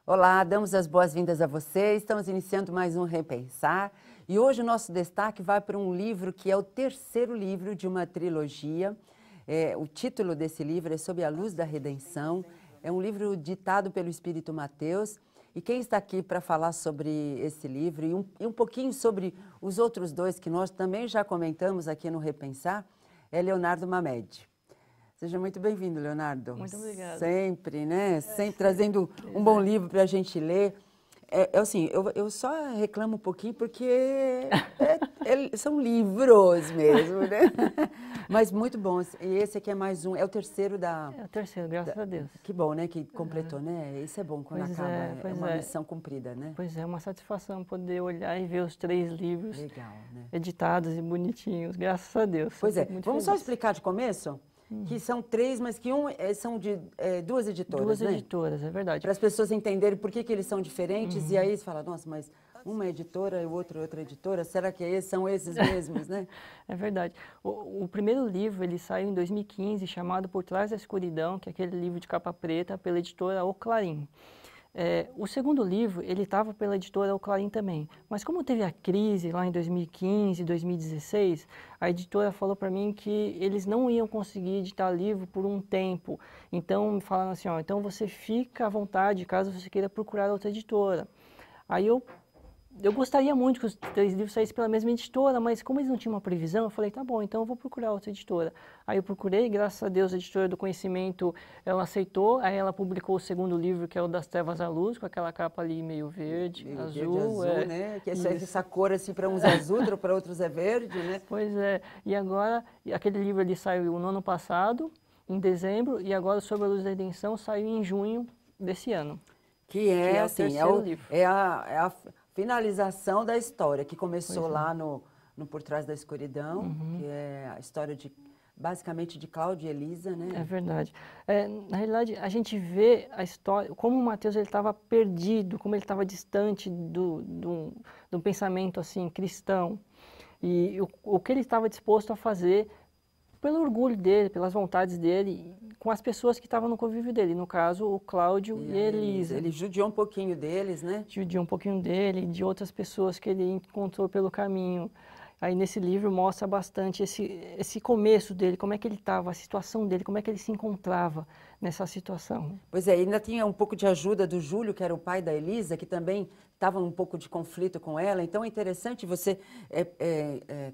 Olá, damos as boas-vindas a vocês. Estamos iniciando mais um Repensar e hoje o nosso destaque vai para um livro que é o terceiro livro de uma trilogia. O título desse livro é Sob a Luz da Redenção. É um livro ditado pelo Espírito Mateus. E quem está aqui para falar sobre esse livro e um pouquinho sobre os outros dois que nós também já comentamos aqui no Repensar é Leonardo Mamed. Seja muito bem-vindo, Leonardo. Muito obrigada. Sempre, né? Sempre trazendo um bom livro para a gente ler. Eu só reclamo um pouquinho porque são livros mesmo, né? Mas muito bons. E esse aqui é mais um, é o terceiro da... É o terceiro, graças a Deus. Que bom, né? Que completou, né? Isso é bom quando Pois acaba. é, É uma missão cumprida, né? Pois é, uma satisfação poder olhar e ver os 3 livros Legal, né? editados e bonitinhos, graças a Deus. Pois é. Muito Vamos só feliz. explicar de começo? Que são 3, mas que são de 2 editoras, Duas né? editoras, é verdade. Para as pessoas entenderem por que eles são diferentes, e aí você fala, nossa, mas uma é editora e o outro é outra editora, será que são esses mesmos, né? É verdade. O primeiro livro, ele saiu em 2015, chamado Por Trás da Escuridão, que é aquele livro de capa preta, pela editora O Clarim. O segundo livro, ele estava pela editora O Clarim também, mas como teve a crise lá em 2015, 2016, a editora falou para mim que eles não iam conseguir editar livro por um tempo. Então, me falaram assim, ó, então você fica à vontade caso você queira procurar outra editora. Aí eu gostaria muito que os 3 livros saíssem pela mesma editora, mas como eles não tinham uma previsão, eu falei, tá bom, então eu vou procurar outra editora. Aí eu procurei, graças a Deus, a editora do Conhecimento, ela aceitou, aí ela publicou o segundo livro, que é o Das Trevas à Luz, com aquela capa ali meio verde, Meio azul. verde, azul, né? Que essa cor, assim, para uns é azul, para outros é verde, né? Pois é, e agora, aquele livro ali saiu no ano passado, em dezembro, e agora Sob a Luz da Redenção saiu em junho desse ano. Que é o assim, terceiro livro. é a finalização da história, que começou Pois é. lá no Por Trás da Escuridão, que é a história basicamente de Cláudia e Elisa, né? É verdade. Na realidade, a gente vê a história, como o Mateus estava perdido, como ele estava distante do pensamento assim cristão, e o que ele estava disposto a fazer pelo orgulho dele, pelas vontades dele, com as pessoas que estavam no convívio dele, no caso, o Cláudio e a Elisa. Ele judiou um pouquinho deles, né? Judiou um pouquinho dele, de outras pessoas que ele encontrou pelo caminho. Aí nesse livro mostra bastante esse começo dele, como é que ele estava, a situação dele, como é que ele se encontrava nessa situação. Pois é, ainda tinha um pouco de ajuda do Júlio, que era o pai da Elisa, que também estava um pouco de conflito com ela. Então é interessante você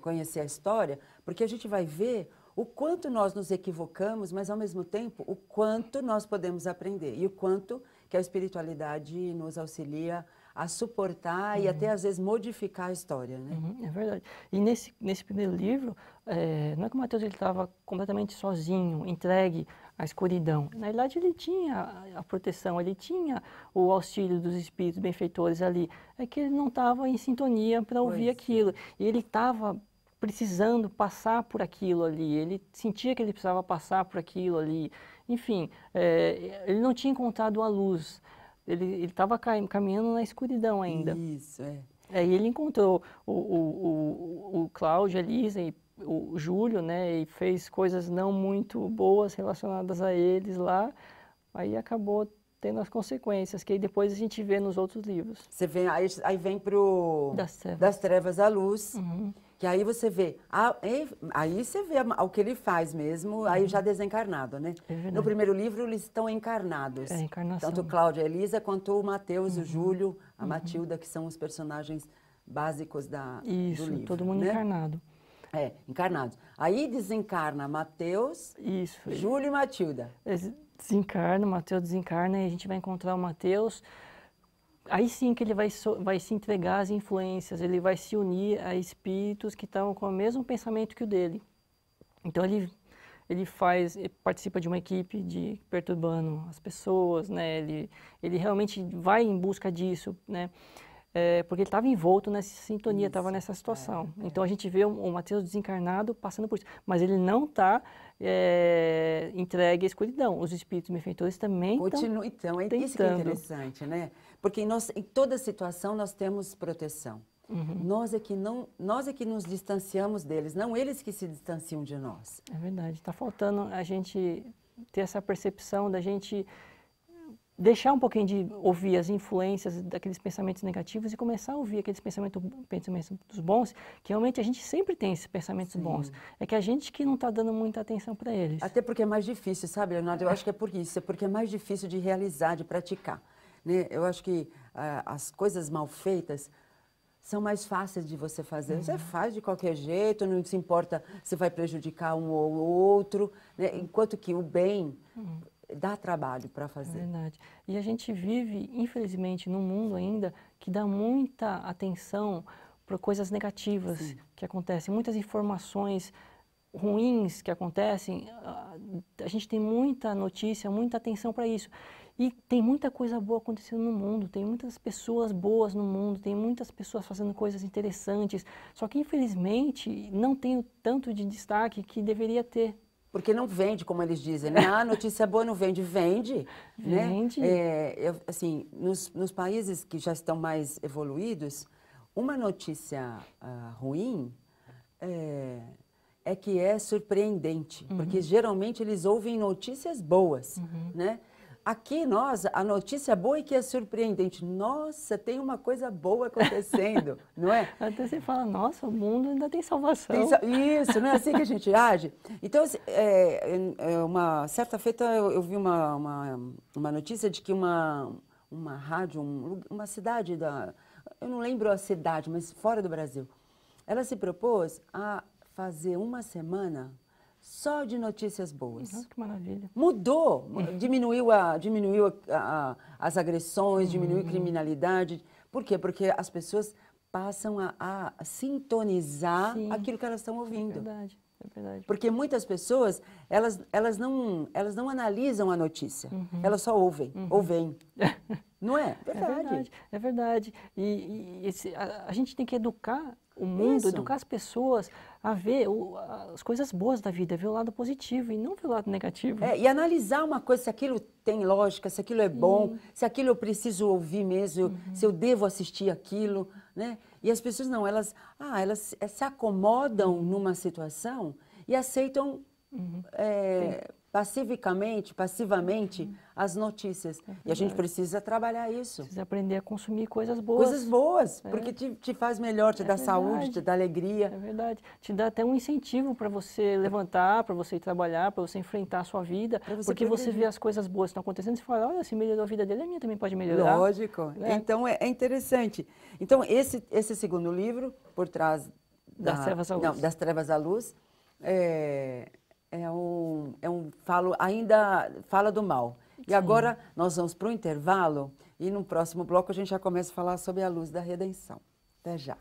conhecer a história, porque a gente vai ver o quanto nós nos equivocamos, mas ao mesmo tempo o quanto nós podemos aprender e o quanto que a espiritualidade nos auxilia a suportar e até às vezes modificar a história, né? É verdade. E nesse primeiro livro, não é que o Mateus estava completamente sozinho, entregue à escuridão. Na verdade, ele tinha a proteção, ele tinha o auxílio dos espíritos benfeitores ali. É que ele não estava em sintonia para ouvir aquilo. E ele estava precisando passar por aquilo ali, ele sentia que ele precisava passar por aquilo ali. Enfim, ele não tinha encontrado a luz. Ele estava caminhando na escuridão ainda. Isso, é. Aí ele encontrou o Cláudio, a Elisa e o Júlio, né? E fez coisas não muito boas relacionadas a eles lá. Aí acabou tendo as consequências, que aí depois a gente vê nos outros livros. Você vê, aí vem Das Trevas à Luz, Uhum. que aí você vê, aí você vê o que ele faz mesmo, aí já desencarnado, né? É verdade. No primeiro livro eles estão encarnados, É a encarnação. tanto Cláudia e Elisa, quanto o Mateus, o Júlio, a Matilda, que são os personagens básicos do Isso, livro. todo mundo né? encarnado. Encarnados. Aí desencarna Mateus, Isso. Júlio e Matilda. Eles desencarnam, o Mateus desencarna e a gente vai encontrar o Mateus. Aí sim que ele vai se entregar às influências, ele vai se unir a espíritos que estão com o mesmo pensamento que o dele. Então ele participa de uma equipe perturbando as pessoas, né? Ele realmente vai em busca disso, né? Porque ele estava envolto nessa sintonia, estava nessa situação. Então a gente vê o Mateus desencarnado passando por isso, mas ele não está entregue à escuridão. Os espíritos benfeitores também estão Então, é isso que é interessante, né? Porque em toda situação nós temos proteção. Nós é que nos distanciamos deles, não eles que se distanciam de nós. É verdade. Está faltando a gente ter essa percepção da gente deixar um pouquinho de ouvir as influências daqueles pensamentos negativos e começar a ouvir aqueles pensamentos bons, que realmente a gente sempre tem esses pensamentos bons. É que a gente que não está dando muita atenção para eles. Até porque é mais difícil, sabe, Leonardo? Eu acho que é por isso, é porque é mais difícil de realizar, de praticar, né? Eu acho que as coisas mal feitas são mais fáceis de você fazer. Você faz de qualquer jeito, não se importa se vai prejudicar um ou outro, né? Enquanto que o bem dá trabalho para fazer. É verdade. E a gente vive, infelizmente, num mundo ainda que dá muita atenção para coisas negativas que acontecem, muitas informações ruins que acontecem. A gente tem muita notícia, muita atenção para isso. E tem muita coisa boa acontecendo no mundo, tem muitas pessoas boas no mundo, tem muitas pessoas fazendo coisas interessantes, só que infelizmente não tem o tanto de destaque que deveria ter. Porque não vende, como eles dizem, né? Ah, notícia boa não vende. Vende, Vende. né? Assim, nos países que já estão mais evoluídos, uma notícia ruim é que é surpreendente, porque geralmente eles ouvem notícias boas, né? Aqui a notícia boa é que é surpreendente. Nossa, tem uma coisa boa acontecendo, não é? Até você fala, nossa, o mundo ainda tem salvação. Isso, não é assim que a gente age? Então, uma certa feita eu vi uma notícia de que uma rádio, uma cidade eu não lembro a cidade, mas fora do Brasil, ela se propôs a fazer uma semana só de notícias boas. Nossa, que maravilha. Mudou, diminuiu as agressões, diminuiu a criminalidade. Por quê? Porque as pessoas passam a sintonizar aquilo que elas estão ouvindo. É verdade, é verdade. Porque muitas pessoas, elas não analisam a notícia, elas só ouvem, ou veem. Não é? Verdade. É verdade. E a gente tem que educar o mundo, educar as pessoas a ver as coisas boas da vida, ver o lado positivo e não ver o lado negativo. E analisar uma coisa, se aquilo tem lógica, se aquilo é bom, se aquilo eu preciso ouvir mesmo, se eu devo assistir aquilo, né? E as pessoas não, elas se acomodam numa situação e aceitam passivamente as notícias. E a gente precisa trabalhar isso. Precisa aprender a consumir coisas boas. Coisas boas, porque te faz melhor, te dá saúde, te dá alegria. É verdade. Te dá até um incentivo para você levantar, para você ir trabalhar, para você enfrentar a sua vida. Porque você vê as coisas boas que estão acontecendo e você fala, olha, se melhorou a vida dele, a minha também pode melhorar. Lógico. Então, é interessante. Então, esse segundo livro, Por Trás das Trevas à Luz. Não, das Trevas à Luz, ainda fala do mal. E agora nós vamos para o intervalo e no próximo bloco a gente já começa a falar sobre a luz da redenção. Até já.